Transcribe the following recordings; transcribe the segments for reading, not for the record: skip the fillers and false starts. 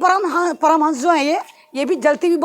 परमहंस जो है ये भी जलती हुई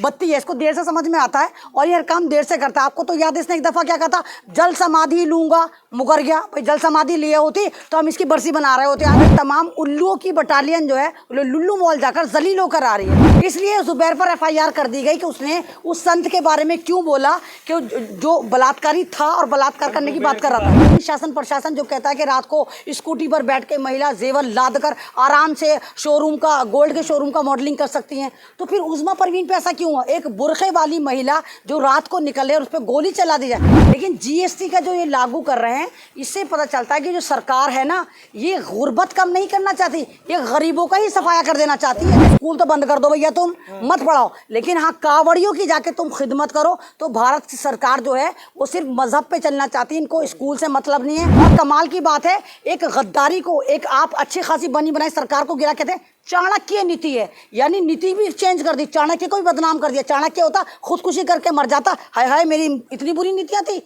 बत्ती है, इसको देर से समझ में आता है और ये हर काम देर से करता है। आपको तो याद है इसने एक दफ़ा क्या कहा था, जल समाधि लूंगा, मुकर गया। भाई जल समाधि लिए होती तो हम इसकी बरसी बना रहे होते। आज तमाम उल्लुओं की बटालियन जो है लुल्लू मॉल जाकर जलील होकर आ रही है। इसलिए जुबैर पर FIR कर दी गई कि उसने उस संत के बारे में क्यों बोला कि जो बलात्कारी था और बलात्कार करने की बात कर रहा था। शासन प्रशासन जो कहता है कि रात को स्कूटी पर बैठ के महिला जेवर लाद कर आराम से शोरूम का, गोल्ड के शोरूम का मॉडलिंग कर सकती हैं, तो फिर उज़्मा परवीन पे ऐसा क्यों हुआ? एक बुरखे वाली महिला जो रात को निकले और उस पर गोली चला दी जाए। लेकिन GST का जो ये लागू कर रहे हैं, इससे पता चलता है कि जो सरकार है ना, ये गुर्बत कम नहीं करना चाहती, ये गरीबों का ही सफाया कर देना चाहती है। स्कूल तो बंद कर दो भैया, तुम मत पढ़ाओ, लेकिन हाँ कावड़ियों की जाके तुम खिदमत करो। तो भारत की सरकार जो है वो सिर्फ मजहब पे चलना चाहती है, इनको स्कूल से मतलब नहीं है। और कमाल की बात है, एक गद्दारी को, एक आप अच्छी खासी बनी बनाई सरकार को गिरा, कहते हैं चाणक्य नीति है, यानी नीति भी चेंज कर दी, चाणक्य को भी बदनाम कर दिया। चाणक्य होता खुदकुशी करके मर जाता, हाय हाय मेरी इतनी बुरी नीतियां थी।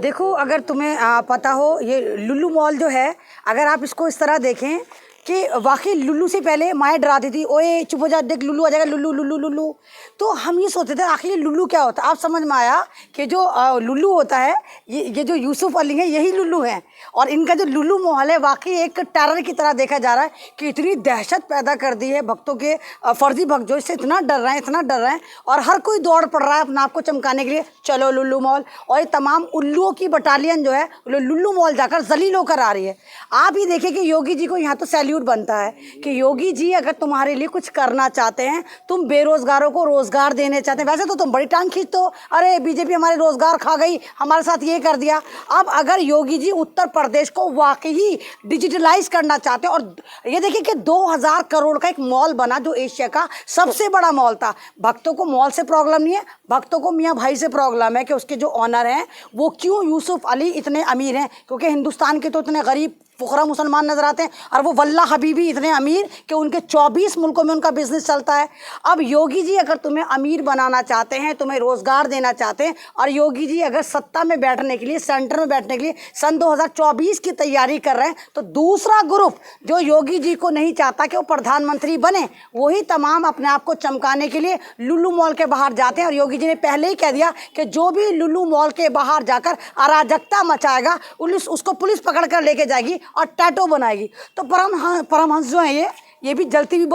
देखो, अगर तुम्हें पता हो, ये लुल्लू मॉल जो है, अगर आप इसको इस तरह देखें कि वाकई लुल्लू से पहले माएँ डराती थी, ओए चुप हो जा, देख लुल्लू आ जाएगा, लुल्लू लुल्लू लुल्लू। तो हम ये सोचते थे आखिर ये लुल्लू क्या होता है। आप समझ में आया कि जो लुल्लू होता है, ये जो यूसुफ अली है, यही लुल्लू हैं। और इनका जो लुल्लू मॉल है वाकई एक टेरर की तरह देखा जा रहा है कि इतनी दहशत पैदा कर दी है भक्तों के, फर्जी भक्त जो इससे इतना डर रहे हैं, इतना डर रहे हैं, और हर कोई दौड़ पड़ रहा है अपना आपको चमकाने के लिए, चलो लुल्लू मॉल। और ये तमाम उल्लुओं की बटालियन जो है लुल्लू मॉल जाकर जलील होकर आ रही है। आप ही देखिए कि योगी जी को यहाँ तो सैल्यूट बनता है कि योगी जी अगर तुम्हारे लिए कुछ करना चाहते हैं, तुम बेरोजगारों को रोजगार देने चाहते हैं, वैसे तो तुम बड़ी टांग खींचते हो, अरे बीजेपी हमारे रोजगार खा गई, हमारे साथ ये कर दिया। अब अगर योगी जी उत्तर प्रदेश को वाकई डिजिटलाइज करना चाहते हैं, और ये देखिए कि 2000 करोड़ का एक मॉल बना जो एशिया का सबसे बड़ा मॉल था। भक्तों को मॉल से प्रॉब्लम नहीं है, भक्तों को मियाँ भाई से प्रॉब्लम है कि उसके जो ऑनर हैं वो क्यों यूसुफ अली इतने अमीर हैं, क्योंकि हिंदुस्तान के तो इतने गरीब फुकरा मुसलमान नजर आते हैं, और वो वल्ला हबीबी इतने अमीर कि उनके 24 मुल्कों में उनका बिजनेस चलता है। अब योगी जी अगर तुम्हें अमीर बनाना चाहते हैं, तुम्हें रोजगार देना चाहते हैं, और योगी जी अगर सत्ता में बैठने के लिए, सेंटर में बैठने के लिए सन 2024 की तैयारी कर रहे हैं, तो दूसरा ग्रुप जो योगी जी को नहीं चाहता कि वो प्रधानमंत्री बने, वही तमाम अपने आप को चमकाने के लिए लुल्लू मॉल के बाहर जाते हैं। और योगी जी ने पहले ही कह दिया कि जो भी लुल्लू मॉल के बाहर जाकर अराजकता मचाएगा उसको पुलिस पकड़ कर लेके जाएगी और टैटो बनाएगी। तो परमहंस जो है ये भी जलती हुई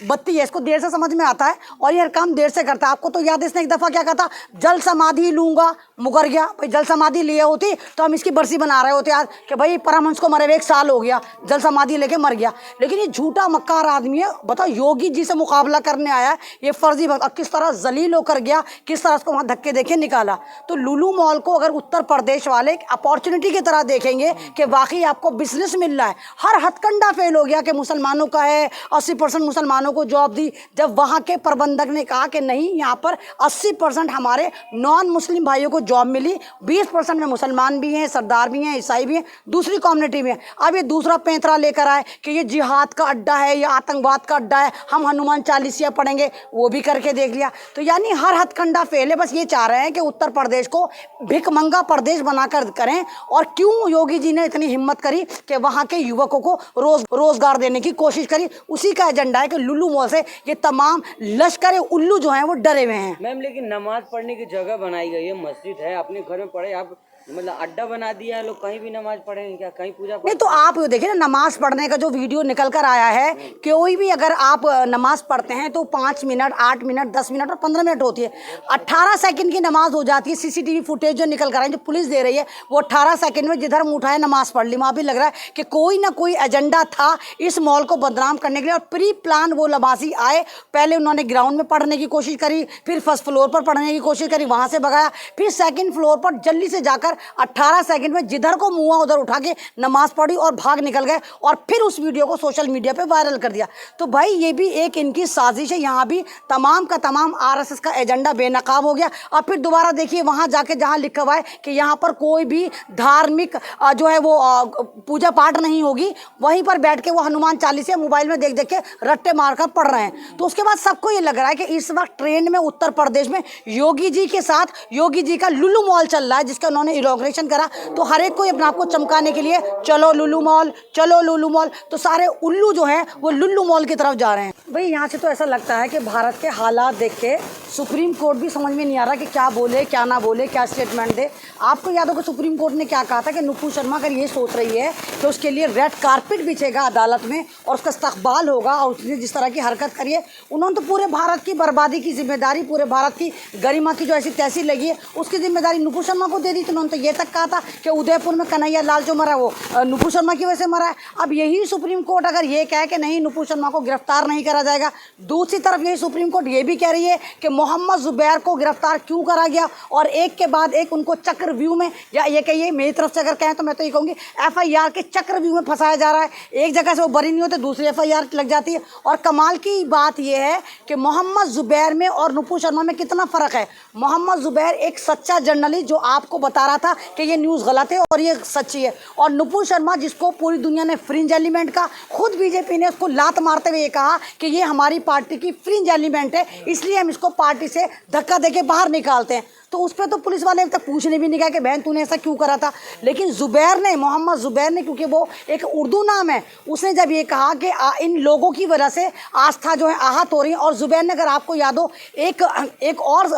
बत्ती है, इसको देर से समझ में आता है और ये हर काम देर से करता है। आपको तो याद है इसने एक दफ़ा क्या कहा था, जल समाधि लूंगा, मुकर गया। भाई जल समाधि लिए होती तो हम इसकी बरसी बना रहे होते आज कि भाई परमहंस को मरे हुए 1 साल हो गया, जल समाधि लेके मर गया। लेकिन ये झूठा मक्कार आदमी है, बताओ योगी जी से मुकाबला करने आया ये फर्जी भक्त, किस तरह जलील होकर गया, किस तरह उसको वहाँ धक्के देके निकाला। तो लुल्लू मॉल को अगर उत्तर प्रदेश वाले अपॉर्चुनिटी की तरह देखेंगे कि वाकई आपको बिजनेस मिल रहा है, हर हथकंडा फेल हो गया कि मुसलमानों का है, 80% मुसलमानों को जॉब दी। जब वहाँ के प्रबंधक ने कहा कि नहीं, यहाँ पर 80% हमारे नॉन मुस्लिम भाइयों को जॉब मिली, 20% में मुसलमान भी हैं, सरदार भी हैं, ईसाई भी हैं, दूसरी कम्युनिटी भी हैं। अब ये दूसरा पैंतरा लेकर आए कि ये जिहाद का अड्डा है, ये आतंकवाद का अड्डा है, हम हनुमान चालीसिया पढ़ेंगे, वो भी करके देख लिया। तो यानी हर हथकंडा फेल है। बस ये चाह रहे हैं कि उत्तर प्रदेश को भिखमंगा प्रदेश बनाकर करें। और क्यों योगी जी ने इतनी हिम्मत करी कि वहाँ के युवकों को रोजगार देने की कोशिश करी, उसी का एजेंडा है कि लुल्लू मॉल से ये तमाम लश्कर उल्लू जो हैं वो डरे हुए हैं। मैम लेकिन नमाज पढ़ने की जगह बनाई गई है, मस्जिद है, अपने घर में पढ़े, आप मतलब अड्डा बना दिया है, लोग कहीं भी नमाज पढ़ेंगे क्या, कहीं पूजा नहीं। तो आप देखिए ना, नमाज पढ़ने का जो वीडियो निकल कर आया है, कोई भी अगर आप नमाज पढ़ते हैं तो 5 मिनट, 8 मिनट, 10 मिनट और 15 मिनट होती है, 18 सेकंड की नमाज हो जाती है। CCTV फुटेज जो निकल कर आए, जो पुलिस दे रही है, वो 18 सेकंड में जिधर मुँह उठाए नमाज पढ़ ली। वहाँ भी लग रहा है कि कोई ना कोई एजेंडा था इस मॉल को बदनाम करने के लिए, और प्री प्लान वो लबासी आए। पहले उन्होंने ग्राउंड में पढ़ने की कोशिश करी, फिर फर्स्ट फ्लोर पर पढ़ने की कोशिश करी, वहाँ से भगाया, फिर सेकेंड फ्लोर पर जल्दी से जाकर 18 सेकंड में जिधर को मुँह उधर उठा के नमाज पढ़ी और भाग निकल गए, और फिर उस वीडियो को सोशल मीडिया पे वायरल कर दिया। तो भाई ये भी एक इनकी साजिश है। यहाँ भी तमाम का तमाम RSS का एजेंडा बेनकाब हो गया। और फिर दोबारा देखिए वहाँ जाके जहाँ लिखा हुआ है कि यहाँ पर कोई भी धार्मिक जो है वो पूजा पाठ नहीं होगी, वहीं पर बैठ के वो हनुमान चालीसा मोबाइल में देख देख के रट्टे मारकर पढ़ रहे हैं। तो उसके बाद सबको ये लग रहा है कि इस वक्त ट्रेंड में उत्तर प्रदेश में योगी जी के साथ योगी जी का लुल्लू मॉल चल रहा है, जिसका उन्होंने इनॉग्रेशन करा तो हर एक को अपने आप को चमकाने के लिए चलो लुल्लू मॉल, चलो लुल्लू मॉल, तो सारे उल्लू जो हैं वो लुल्लू मॉल की तरफ जा रहे हैं। भाई यहाँ से तो ऐसा लगता है कि भारत के हालात देख के सुप्रीम कोर्ट भी समझ में नहीं आ रहा कि क्या बोले क्या ना बोले, क्या स्टेटमेंट दे। आपको याद होगा सुप्रीम कोर्ट ने क्या कहा था कि नुपुर शर्मा अगर ये सोच रही है कि उसके लिए रेड कारपेट बिछेगा अदालत में और उसका इस्तकबाल होगा और उसने जिस तरह की हरकत करी है, उन्होंने तो पूरे भारत की बर्बादी की जिम्मेदारी, पूरे भारत की गरिमा की जो ऐसी तैसी लगी है उसकी जिम्मेदारी नुपुर शर्मा को दे दी। तो उन्होंने तो ये तक कहा था कि उदयपुर में कन्हैया लाल जो मरा वो नुपुर शर्मा की वजह से मरा है। अब यही सुप्रीम कोर्ट अगर ये कहे कि नहीं नुपुर शर्मा को गिरफ्तार नहीं करा जाएगा, दूसरी तरफ यही सुप्रीम कोर्ट ये भी कह रही है कि मोहम्मद जुबैर को गिरफ्तार क्यों करा गया और एक के बाद एक उनको चक्रव्यूह में, या ये कहिए मेरी तरफ से अगर कहें तो मैं तो ये कहूँगी FIR के चक्रव्यूह में फंसाया जा रहा है। एक जगह से वो बरी नहीं होते दूसरी FIR लग जाती है। और कमाल की बात यह है कि मोहम्मद जुबैर में और नुपुर शर्मा में कितना फ़र्क है। मोहम्मद जुबैर एक सच्चा जर्नलिस्ट जो आपको बता रहा था कि ये न्यूज़ गलत है और ये सच्ची है, और नुपुर शर्मा जिसको पूरी दुनिया ने फ्रिंज एलिमेंट का, खुद बीजेपी ने उसको लात मारते हुए ये कहा कि ये हमारी पार्टी की फ्रिंज एलिमेंट है इसलिए हम इसको पार्टी से धक्का देके बाहर निकालते हैं। तो उस पर तो पुलिस वाले अभी तक पूछने भी नहीं गया कि बहन तूने ऐसा क्यों करा था। लेकिन जुबैर ने, मोहम्मद जुबैर ने, क्योंकि वो एक उर्दू नाम है, उसने जब ये कहा कि इन लोगों की वजह से आस्था जो है आहत हो रही है। और जुबैर ने, अगर आपको याद हो, एक और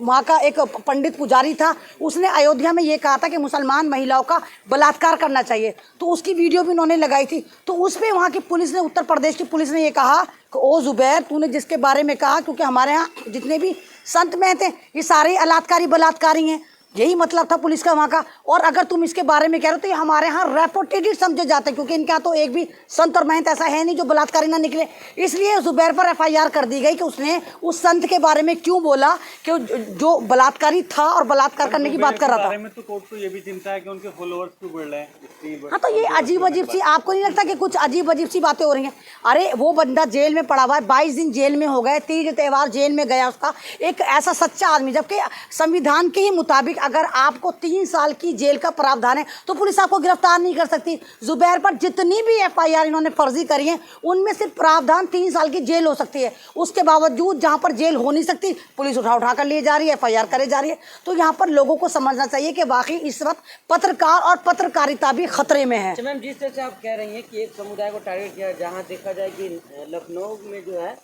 वहाँ का एक पंडित पुजारी था, उसने अयोध्या में ये कहा था कि मुसलमान महिलाओं का बलात्कार करना चाहिए, तो उसकी वीडियो भी उन्होंने लगाई थी। तो उस पर वहाँ की पुलिस ने, उत्तर प्रदेश की पुलिस ने ये कहा कि ओ जुबैर तूने जिसके बारे में कहा, क्योंकि हमारे यहाँ जितने भी संत महंत हैं ये सारे बलात्कारी हैं, यही मतलब था पुलिस का वहाँ का। और अगर तुम इसके बारे में कह रहे हो तो ये हमारे यहाँ रेपुटेटेड समझे जाते हैं, क्योंकि इनका तो एक भी संत और महंत ऐसा है नहीं जो बलात्कारी ना निकले। इसलिए जुबैर पर FIR कर दी गई कि उसने उस संत के बारे में क्यों बोला कि जो बलात्कारी था और बलात्कार करने की बात कर रहा था। तो कोर्ट को ये भी चिंता है कि उनके फॉलोअर्स क्यों बढ़ रहे हैं। हाँ, तो ये अजीब अजीब सी, आपको नहीं लगता कि कुछ अजीब अजीब सी बातें हो रही हैं? अरे वो बंदा जेल में पड़ा हुआ है, 22 दिन जेल में हो गए, तीज त्यौहार जेल में गया उसका, एक ऐसा सच्चा आदमी, जबकि संविधान के ही मुताबिक अगर आपको 3 साल की जेल का प्रावधान है तो पुलिस आपको गिरफ्तार नहीं कर सकती। जुबैर पर जितनी भी FIR इन्होंने फर्जी करी है उनमें से प्रावधान 3 साल की जेल हो सकती है। उसके बावजूद जहाँ पर जेल हो नहीं सकती पुलिस उठा कर लिए जा रही है, FIR करे जा रही है। तो यहाँ पर लोगों को समझना चाहिए कि वाकई इस वक्त पत्रकार और पत्रकारिता भी खतरे में है। मैम, जिस तरह से आप कह रही हैं कि एक समुदाय को टारगेट किया, जहाँ देखा जाए कि लखनऊ में जो है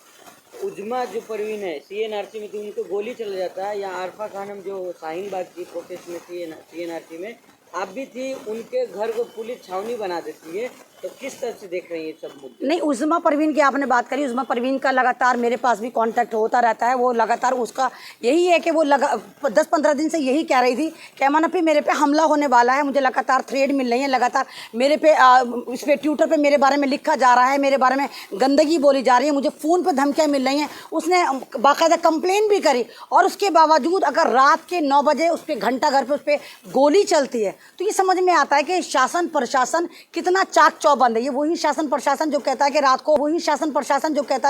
उजमा जो परवीन है CNRC में थी, उनको गोली चला जाता है, या आरफा खानम जो शाहीन बाग की प्रोटेस्ट में थी CNRC में आप भी थी, उनके घर को पुलिस छावनी बना देती है। तो किस तरह से देख रही है सब मुद्दे? नहीं, उजमा परवीन की आपने बात करी, उजमा परवीन का लगातार मेरे पास भी कांटेक्ट होता रहता है। वो लगातार उसका यही है कि वो 10-15 दिन से यही कह रही थी कि अमन अपी मेरे पे हमला होने वाला है, मुझे लगातार थ्रेड मिल रही है, लगातार मेरे पे इस पर ट्विटर पे मेरे बारे में लिखा जा रहा है, मेरे बारे में गंदगी बोली जा रही है, मुझे फ़ोन पर धमकियाँ मिल रही हैं। उसने बाकायदा कंप्लेन भी करी, और उसके बावजूद अगर रात के 9 बजे उस पर घंटा घर पर उस पर गोली चलती है तो ये समझ में आता है कि शासन प्रशासन कितना चाक चौबंद है। ये वही शासन प्रशासन जो कहता है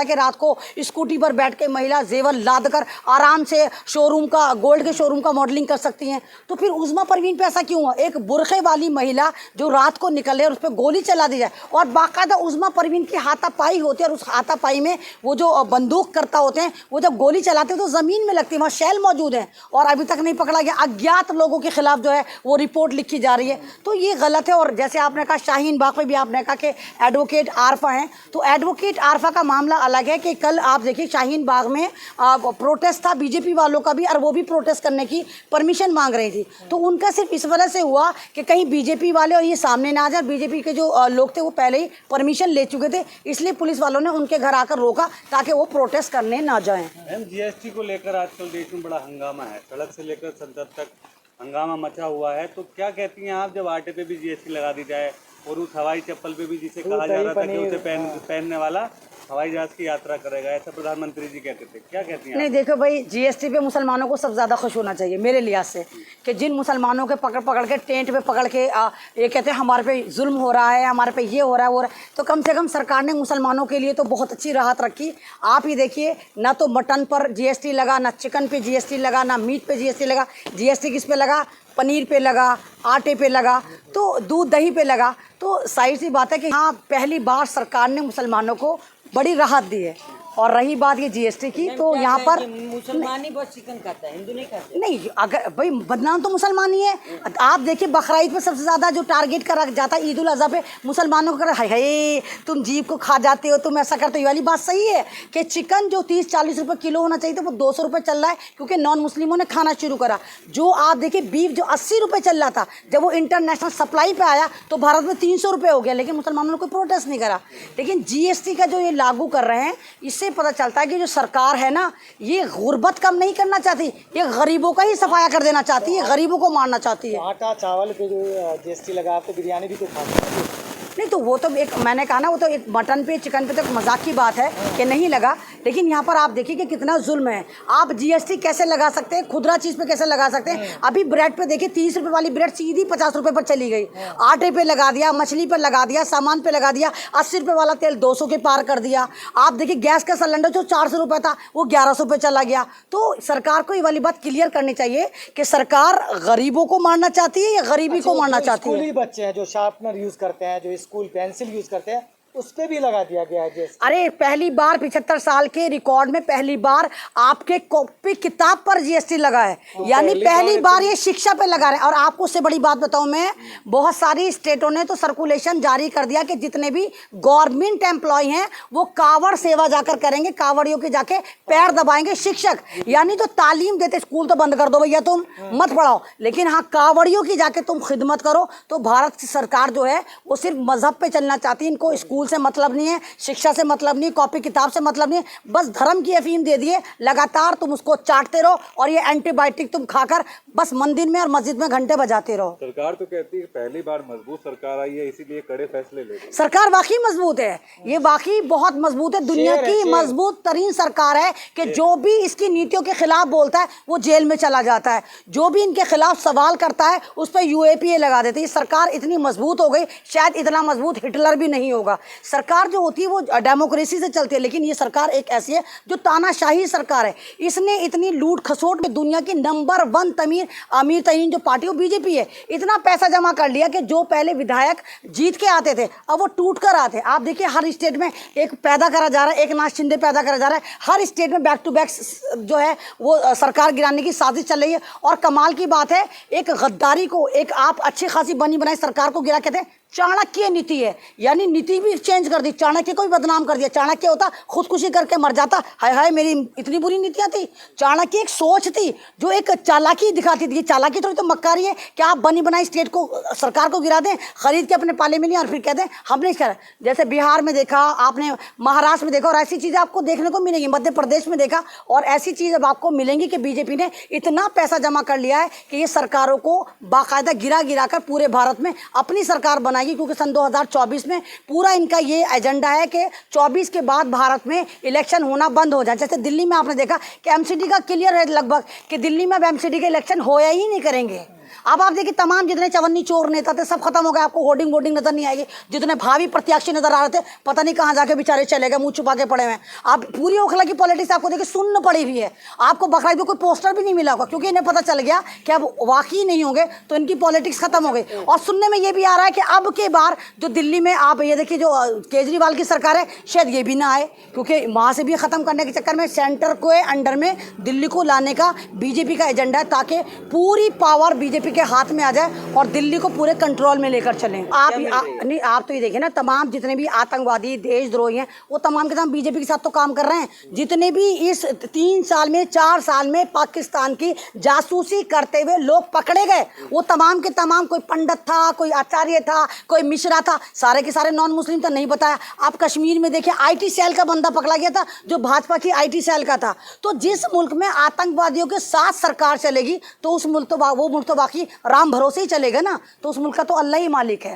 कि रात को स्कूटी पर बैठ के महिला जेवर लाद कर आराम से शोरूम का, गोल्ड के शोरूम का मॉडलिंग कर सकती हैं। तो फिर उजमा परवीन पे ऐसा क्यों हुआ? एक बुरखे वाली महिला जो रात को निकले और उस पर गोली चला दी जाए, और बाकायदा उजमा परवीन की हाथापाई होती है, और उस हाथापाई में वो जो बंदूक करता होते हैं वो जब गोली चलाते हैं तो ज़मीन में लगती है, वहाँ शैल मौजूद है और अभी तक नहीं पकड़ा गया। अज्ञात लोगों के खिलाफ जो है वो रिपोर्ट लिखी जा रही है, तो ये गलत है। और जैसे आपने कहा शाहीन बाग में भी आपने कहा कि एडवोकेट आरफा हैं, तो एडवोकेट आरफा का मामला अलग है कि कल आप देखिए शाहीन बाग में प्रोटेस्ट था बीजेपी वालों का भी, और वो भी प्रोटेस्ट करने की परमिशन मांग रही थी। तो उनका सिर्फ इस वजह से हुआ कि कहीं बीजेपी वाले और ये सामने ना आ जाए, बीजेपी के जो लोग थे वो पहले ही परमिशन ले चुके थे, इसलिए पुलिस वालों ने उनके घर आकर रोका ताकि वो प्रोटेस्ट करने ना जाएं। GST को लेकर आजकल देश में बड़ा हंगामा है, सड़क से लेकर संसद तक हंगामा मचा हुआ है। तो क्या कहती हैं आप, जब आटे पे भी GST लगा दी जाए और उस हवाई चप्पल पे भी, जिसे कहा जा रहा था कि उसे पहनने वाला हवाई जहाज की यात्रा करेगा, ऐसा प्रधानमंत्री जी कहते थे, क्या कहती हैं? नहीं, देखो भाई, GST पे मुसलमानों को सबसे ज़्यादा खुश होना चाहिए मेरे लिहाज से, कि जिन मुसलमानों के पकड़ के टेंट पे पकड़ के ये कहते हैं हमारे पे जुल्म हो रहा है, हमारे पे ये हो रहा है वो रहा है, तो कम से कम सरकार ने मुसलमानों के लिए तो बहुत अच्छी राहत रखी। आप ही देखिए, ना तो मटन पर GST लगा, ना चिकन पे GST लगा, ना मीट पे GST लगा। GST किस पे लगा? पनीर पे लगा, आटे पे लगा, तो दूध दही पे लगा। तो साइड सी बात है कि हाँ, पहली बार सरकार ने मुसलमानों को बड़ी राहत दी है। और रही बात ये जीएसटी की, तो क्या यहाँ है पर कि मुसलमान ही बस चिकन खाता है, हिंदू नहीं खाते। नहीं, अगर भाई बदनाम तो मुसलमान ही है। आप देखिए बकरा ईद पे सबसे ज़्यादा जो टारगेट करा जाता है ईद उल अज़हा पे मुसलमानों को, हाय हाय तुम जीव को खा जाते हो, तुम ऐसा करते हो। ये वाली बात सही है कि चिकन जो 30-40 रुपये किलो होना चाहिए था वो 200 रुपये चल रहा है, क्योंकि नॉन मुस्लिमों ने खाना शुरू करा। जो आप देखिए बीफ जो 80 रुपये चल रहा था, जब वो इंटरनेशनल सप्लाई पे आया तो भारत में 300 रुपये हो गया, लेकिन मुसलमानों ने कोई प्रोटेस्ट नहीं करा। लेकिन जीएसटी का जो ये लागू कर रहे हैं, इससे पता चलता है कि जो सरकार है ना, ये गुर्बत कम नहीं करना चाहती, ये गरीबों का ही सफाया कर देना चाहती है, गरीबों को मारना चाहती है। आटा चावल पे जो जीएसटी लगा, आप तो बिरयानी भी तो खाते हैं। नहीं तो वो तो एक मैंने कहा ना, वो तो एक मटन पे चिकन पे तो एक मजाक की बात है कि नहीं लगा, लेकिन यहाँ पर आप देखिए कि कितना जुल्म है। आप जीएसटी कैसे लगा सकते हैं, खुदरा चीज़ पे कैसे लगा सकते हैं। अभी ब्रेड पे देखिए 30 रुपये वाली ब्रेड सीधी 50 रुपये पर चली गई, आटे पे लगा दिया, मछली पर लगा दिया, सामान पे लगा दिया। 80 रुपये वाला तेल 200 के पार कर दिया। आप देखिए गैस का सिलेंडर जो 400 रुपये था वो 1100 पे चला गया। तो सरकार को ये वाली बात क्लियर करनी चाहिए कि सरकार गरीबों को मारना चाहती है या गरीबी को मारना चाहती है। स्कूली बच्चे हैं जो शार्पनर यूज करते हैं, जो स्कूल पेंसिल यूज करते हैं, उस पे भी लगा दिया गया है जीएसटी। अरे पहली बार 75 साल के रिकॉर्ड में पहली बार आपके कॉपी किताब पर जीएसटी लगा है, यानी पहली बार ये शिक्षा पे लगा रहे हैं। और आपको उससे बड़ी बात बताऊं मैं, बहुत सारी स्टेटों ने तो सर्कुलेशन जारी कर दिया कि जितने भी गवर्नमेंट एम्प्लॉय हैं वो कावड़ सेवा जाकर करेंगे, कावड़ियों के जाके पैर दबाएंगे शिक्षक, यानी तो तालीम देते। स्कूल तो बंद कर दो भैया, तुम मत पढ़ाओ, लेकिन हाँ कावड़ियों की जाके तुम खिदमत करो। तो भारत की सरकार जो है वो सिर्फ मजहब पे चलना चाहती है, इनको स्कूल से मतलब नहीं है, शिक्षा से मतलब नहीं, कॉपी किताब से मतलब नहीं है, बस धर्म की अफीम दे दिए। लगातार तुम उसको चाटते रहो और ये एंटीबायोटिक तुम खाकर बस मंदिर में और मस्जिद में घंटे बजाते रहो। सरकार तो कहती है कि पहली बार मजबूत सरकार आई है, इसीलिए कड़े फैसले ले रही है। सरकार वाकई मजबूत है, ये वाकई बहुत मजबूत है, दुनिया की मजबूत तरीन सरकार है कि जो भी इसकी नीतियों के खिलाफ बोलता है वो जेल में चला जाता है, जो भी इनके खिलाफ सवाल करता है उस पर यूएपीए लगा देते हैं। ये सरकार इतनी मजबूत हो गई, शायद इतना मजबूत हिटलर भी नहीं होगा। सरकार जो होती है वो डेमोक्रेसी से चलती है, लेकिन ये सरकार एक ऐसी है जो तानाशाही सरकार है। इसने इतनी लूट खसोट में दुनिया की नंबर 1 अमीर तरीन जो पार्टी वो बीजेपी है, इतना पैसा जमा कर लिया कि जो पहले विधायक जीत के आते थे अब वो टूट कर आते हैं। आप देखिए हर स्टेट में एक पैदा करा जा रहा है, एक नाथ शिंदे पैदा करा जा रहा है। हर स्टेट में बैक टू बैक जो है वो सरकार गिराने की साजिश चल रही है। और कमाल की बात है, एक गद्दारी को एक आप अच्छी खासी बनी बनाई सरकार को गिरा कहते हैं चाणक्य नीति है, यानी नीति भी चेंज कर दी, चाणक्य को भी बदनाम कर दिया। चाणक्य होता खुदकुशी करके मर जाता, हाय हाय मेरी इतनी बुरी नीतियाँ थी। चाणक्य एक सोच थी जो एक चालाकी दिखाती थी। चालाकी थोड़ी तो मक्कारी है कि आप बनी बनाई स्टेट को सरकार को गिरा दें, खरीद के अपने पाले में नहीं और फिर कहते हैं हमने करा। जैसे बिहार में देखा आपने, महाराष्ट्र में देखा, और ऐसी चीज़ें आपको देखने को मिलेंगी। मध्य प्रदेश में देखा और ऐसी चीज़ अब आपको मिलेंगी कि बीजेपी ने इतना पैसा जमा कर लिया है कि ये सरकारों को बाकायदा गिरा गिरा कर पूरे भारत में अपनी सरकार बनाएगी। क्योंकि सन 2024 में पूरा इनका ये एजेंडा है कि 24 के बाद भारत में इलेक्शन होना बंद हो जाए। जैसे दिल्ली में आपने देखा कि एमसीडी का क्लियर है लगभग कि दिल्ली में अब एमसीडी के इलेक्शन होया ही नहीं करेंगे। अब आप देखिए तमाम जितने चवन्नी चोर नेता थे सब खत्म हो गए, आपको होर्डिंग वोर्डिंग नजर नहीं आएगी। जितने भावी प्रत्याशी नजर आ रहे थे पता नहीं कहाँ जाके बेचारे चले गए, मुंह छुपा के पड़े हुए हैं। आप पूरी ओखला की पॉलिटिक्स आपको देखिए सुन्न पड़ी हुई है। आपको बकरा ईद में कोई पोस्टर भी नहीं मिला होगा, क्योंकि इन्हें पता चल गया कि अब वाकई नहीं होंगे तो इनकी पॉलिटिक्स खत्म हो गई। और सुनने में ये भी आ रहा है कि अब के बार जो दिल्ली में आप ये देखिए जो केजरीवाल की सरकार है शायद ये भी ना आए, क्योंकि वहाँ से भी ख़त्म करने के चक्कर में सेंटर के अंडर में दिल्ली को लाने का बीजेपी का एजेंडा है, ताकि पूरी पावर बीजेपी के हाथ में आ जाए और दिल्ली को पूरे कंट्रोल में लेकर चलें। नहीं आप तो ये देखिए ना, तमाम जितने भी आतंकवादी देशद्रोही हैं वो तमाम के तमाम बीजेपी के साथ तो काम कर रहे हैं। जितने भी इस 3 साल में 4 साल में पाकिस्तान की जासूसी करते हुए लोग पकड़े गए वो तमाम के तमाम, कोई पंडित था, कोई आचार्य था, कोई मिश्रा था, सारे के सारे नॉन मुस्लिम था, नहीं बताया। आप कश्मीर में देखिए IT सेल का बंदा पकड़ा गया था जो भाजपा की IT सेल का था। तो जिस मुल्क में आतंकवादियों के साथ सरकार चलेगी तो उस मुल्क तो वो मुल्क तो बाकी राम भरोसे ही चलेगा ना, तो उस मुल्क का तो अल्लाह ही मालिक है।